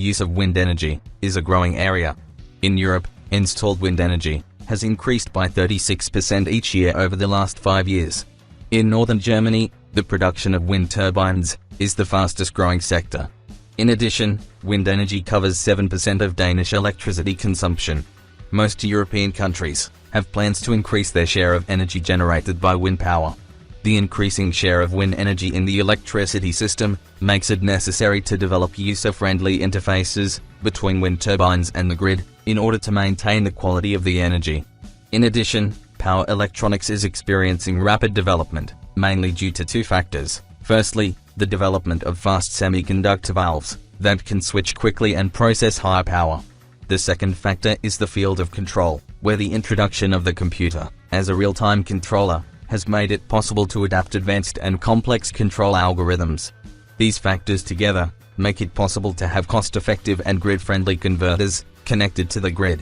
use of wind energy is a growing area. In Europe, installed wind energy has increased by 36% each year over the last 5 years. In northern Germany, the production of wind turbines is the fastest growing sector. In addition, wind energy covers 7% of Danish electricity consumption. Most European countries have plans to increase their share of energy generated by wind power. The increasing share of wind energy in the electricity system makes it necessary to develop user-friendly interfaces between wind turbines and the grid in order to maintain the quality of the energy. In addition, power electronics is experiencing rapid development, mainly due to two factors. Firstly, the development of fast semiconductor valves that can switch quickly and process high power. The second factor is the field of control, where the introduction of the computer as a real-time controller has made it possible to adapt advanced and complex control algorithms. These factors together make it possible to have cost-effective and grid-friendly converters connected to the grid.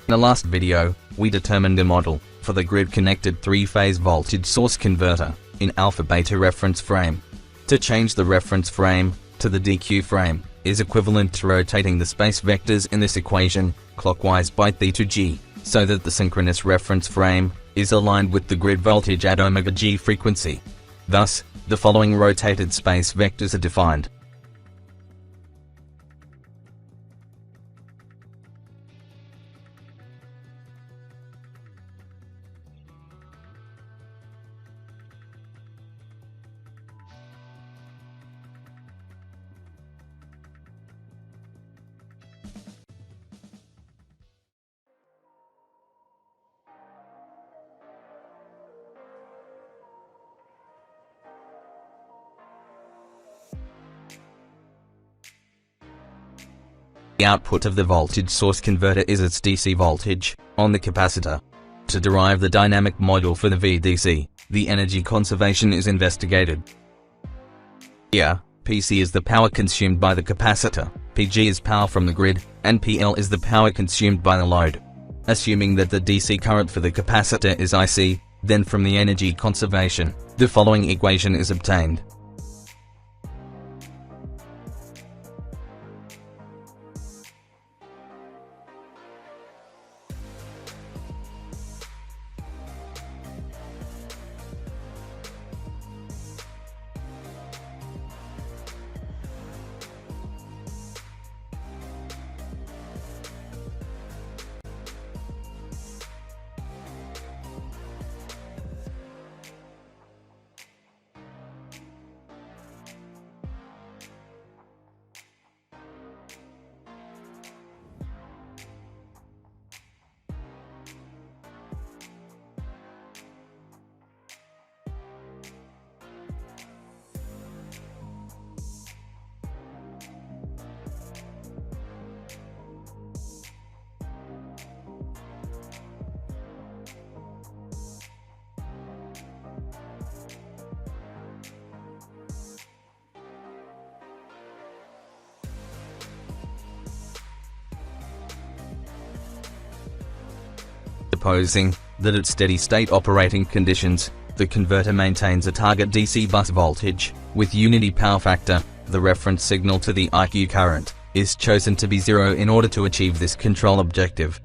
In the last video, we determined a model for the grid-connected three-phase voltage source converter in alpha-beta reference frame. To change the reference frame to the DQ frame is equivalent to rotating the space vectors in this equation clockwise by theta g, so that the synchronous reference frame is aligned with the grid voltage at omega g frequency. Thus, the following rotated space vectors are defined. The output of the voltage source converter is its DC voltage on the capacitor. To derive the dynamic module for the VDC, the energy conservation is investigated. Here, PC is the power consumed by the capacitor, PG is power from the grid, and PL is the power consumed by the load. Assuming that the DC current for the capacitor is IC, then from the energy conservation, the following equation is obtained. Supposing that at steady-state operating conditions, the converter maintains a target DC bus voltage with unity power factor, the reference signal to the IQ current is chosen to be 0 in order to achieve this control objective.